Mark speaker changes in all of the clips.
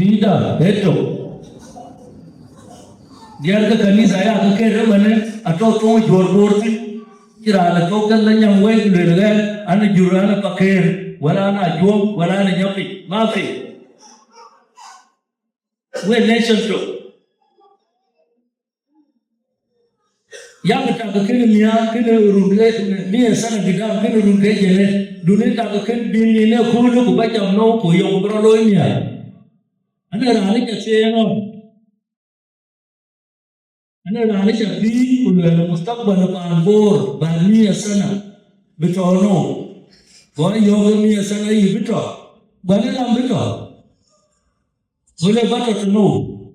Speaker 1: Pida, Beto. The other Kanisa, I have to carry one, a total your board. Kira token the young way to the land, and the Jurana Pakir, Walana Jom, Walana Yopi, Mafi. Where nation to Yamata Kenya, Kenya, near San Vidal, Kenya, Duneta can be in a cool by your no, for your Brolonia. And then I like say no. And then I like a bee who will Mustakban on board by me a son, but or no. Why you me a son, you bitter? But I'm bitter. So they better to know.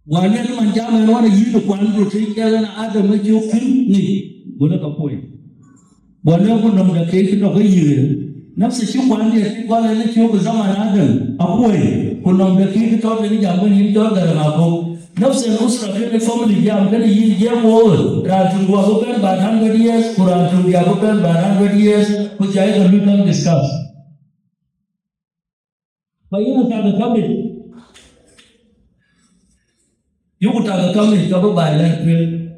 Speaker 1: One man Manjama and one year to one to take care and other make you feel me. Good at a point. One of the case of a year. Not such a one year, one and let you with some another. A boy, who long the key to talk to the young when you talk Garang Akok. No sense of the family young, very young old. Rather to open by 100 years, or to be open by 100 years, which I can discuss. But you have the coming. You would have come in trouble by that way.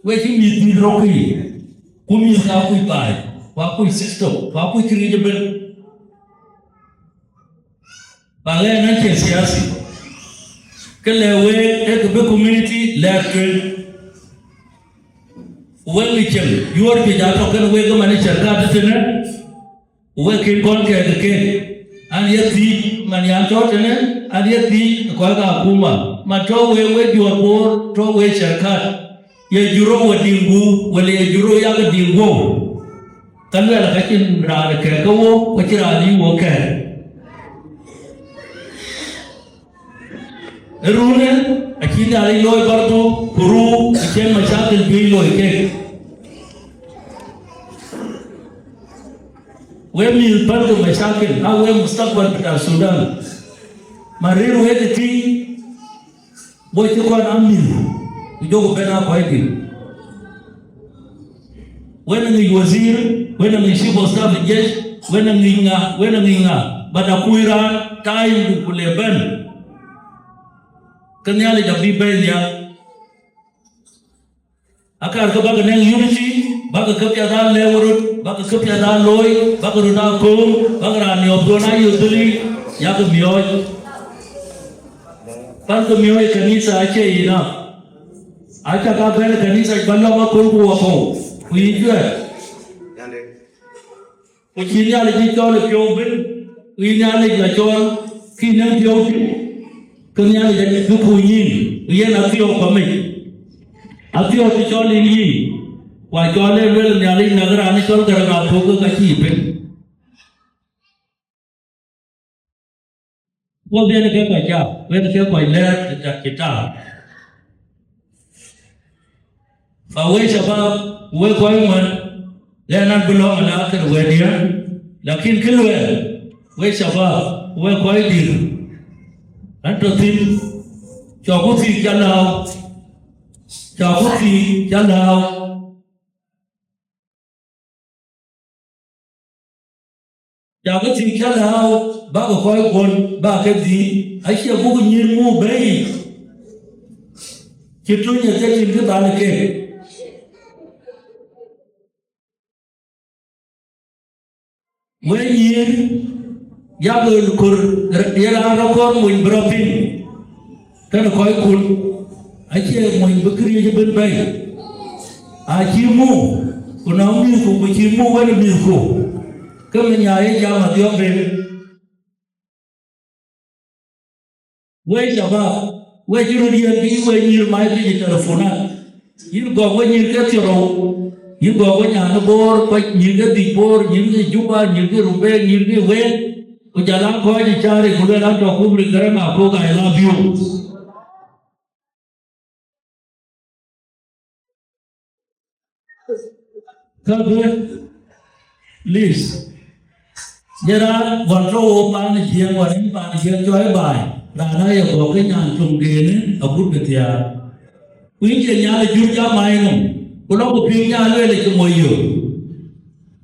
Speaker 1: Waiting is the rocky. Whom you have we buy? Wapu system, Wapu creatable. Balena Kessiasi. Kelaway, take a big community, left. Well, Mitchell, you are the Jatokan Wego manager, Captain. Working conquer the king. And yet the Maniantotan, and yet the Kwaga Puma. Mato we your board, to we shall cut. Ye Juro were dingu, well, ye Juro yaga dingo. Can we have a king rather cargo, which are you okay? A rune, a kid ali loy bardo, Kuru, a chen machak and below a cake. When you part of my shackle, I will stop at Sudan. Marie wait the tea. Boy, you can't undo. You don't go up fighting. When I was here, when I ship was staff, yes, when I'm Ninga, but a Kuira, time to pull a bend. Kanyali of Biblia. I can't go back and unity, Bakakapia Leverut, Bakakapia Loy, Bakaruna Kum, Bakaran, Yobona, usually, Yakamio. Panto mio e Kanisa ache ina. Acha ka bel Kanisa balla ma kurku wako. Uijue. Ujinya le jitol piobin. Ujinya le lachol kinang piobin. Kanya le kukuyin. Uyen atio pamit. Atio tichol ini. Wa chole wel nyali nagara ni chol Garang Akok kachi. Well, then again, my job, when I get my letter to that guitar. But wait about we're going one, they're not belong after the wedding. Lakin Kilwell, wait about we're quite deal. And to think, Chokufi Jalao, Chokufi Jalao. Jaga tinggal hau, baga koi kon, baga di, aisyah buku nyirmu bayi. Citunya saya cinta balik ke. Menyir, jaga lukur, dia orang kor mui berapin, kan koi kon, aisyah mui berkeri je berbaik. Ajimu, kunami ku, ajimu wani milku. Kami nyai jama dia ben. Wei jaba, wei juru dia bi, wei nyir mai bi telefona. Yir go wei nyir ke tiro, yir go wei nyana bor, wei nyir ke di bor, nyir ke juba, nyir ke rube, nyir ke wen. Ujalan kau di cari, kuda to kubri Garang Akok, I love you. Kabe, Liz. Jera control pan jiang waring pan jiang joy by. Rana ya kau kenyan cungkene aku betia. Uin jenya le juja mainu. Kalau aku pinya le le kemoyo.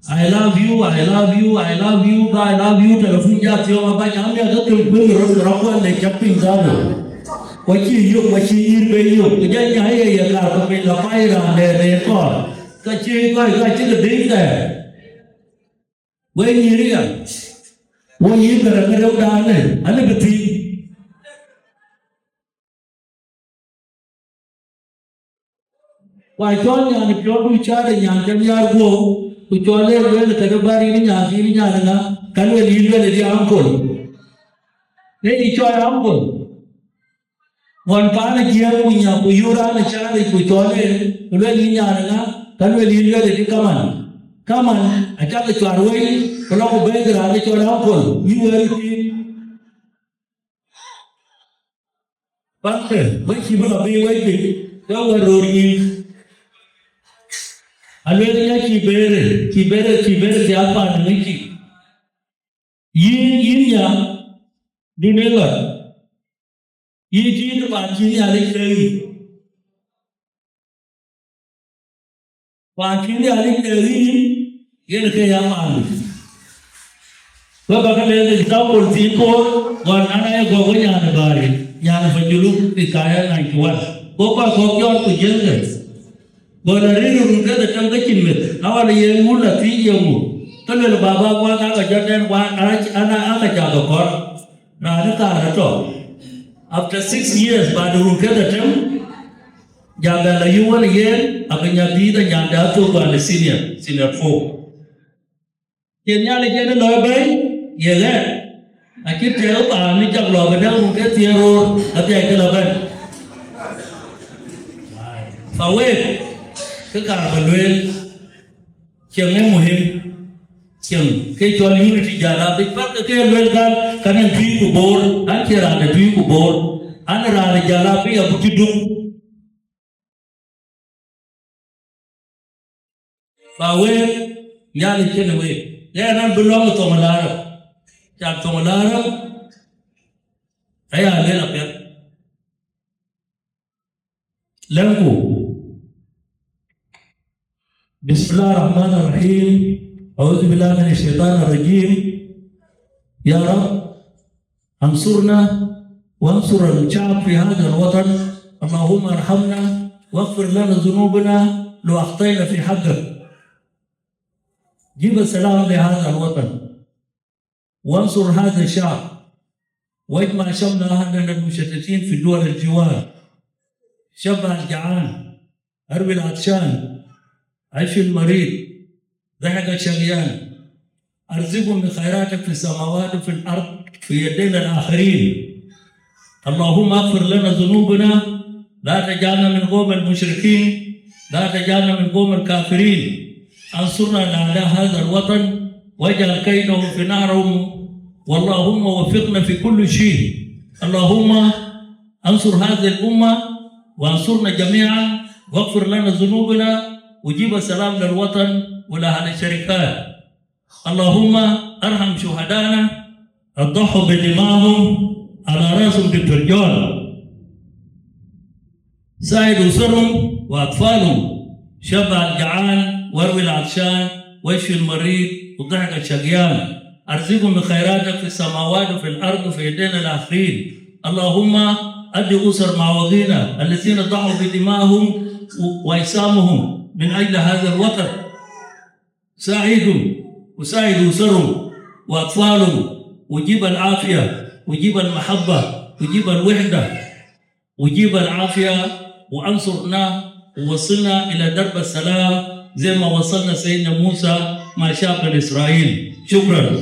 Speaker 1: I love you, I love you, I love you, I love you. Telefon jatuh yang apa yang dia tu terus berapa le caping zalo. Wachi bayu. Kerja nyai ya kalau kami lapai ram le kor. Kaci ke ding dah. Wei ni dia. Wei kerana dah ni. Ane betul. Wai kau yang ni kau bicara yang kami argo. Kucuali orang terkebari ini nyana kan lihat dia angkul, ni cuai angkul. Wan pana kia punya puyuran cari kucuali orang nyana kan lihat dia kaman, acak cuarway kalau berada ada cuai angkul, ni pakai, baik siapa baik, kau berori. Alwelnya kibere siapa nanti? Ini ya dinegar. Ini pancing alik lagi. Pancing alik lagi. Ini keyaman. Bapak kalian kita bertiko, warnanya gogonya ada bari, yang penjuluk dikaya naik kuat. Bapak kokion tujuan guys. Boleh rumah datang ke Cimit, awal yang mula tiga mu. Kalau bapa gua tak kerja anak jaga kor, ada tak ada. After 6 years baru rumah datang, jaga layu lagi, akhirnya dia jaga tu gua le senior 4. Kenya lagi ada lebih, ya kan? Akhir terlalu panik jaga lebih dah rumah tiaror, tapi akhir lebih. Fawet. Kekal berduel, jangan muhim, jangan kecuali unity jalan. Lepas kecuali kan, karena dui kubur, akhir ada dui kubur, ada jalan pi abu kidung. Bawa, nyali cendewe, jangan belum tu melarang, jangan tu melarang, saya ada apa? Lembu. بسم الله الرحمن الرحيم أعوذ بالله من الشيطان الرجيم يا رب انصرنا وانصر الشعب في هذا الوطن اللهم ارحمنا واغفر لنا ذنوبنا لو أخطينا في حقك جيب السلام لهذا الوطن وانصر هذا الشعب واجمع شمل أهلنا المشتتين في دول الجوار شبع الجعان أروي العطشان عيش المريض ضحك الشقيان أرزقهم بخيراتك في السماوات وفي الأرض في يدين الآخرين اللهم اغفر لنا ذنوبنا لا تجعلنا من قوم المشركين لا تجعلنا من قوم الكافرين انصرنا على هذا الوطن واجعل كيدهم في نهرهم واللهم وفقنا في كل شيء اللهم انصر هذه الأمة وانصرنا جميعا واغفر لنا ذنوبنا وجيب السلام للوطن ولأهل الشركات اللهم ارحم شهدانا الضحوا بدمائهم على راسهم بالترجال ساعد أسرهم وأطفالهم شبع الجعان واروي العطشان واشفي المريض وضحك الشقيان أرزقهم بخيراتك في السماوات وفي الأرض وفي يدين الآخرين اللهم أدي أسر معوضينا الذين ضحوا بدمائهم وأجسامهم من أجل هذا الوطن ساعدهم وساعد أسرهم وأطفالهم وجيب العافية وجيب المحبة وجيب الوحدة وجيب العافية وأنصرنا ووصلنا إلى درب السلام زي ما وصلنا سيدنا موسى مع شعب إسرائيل شكرا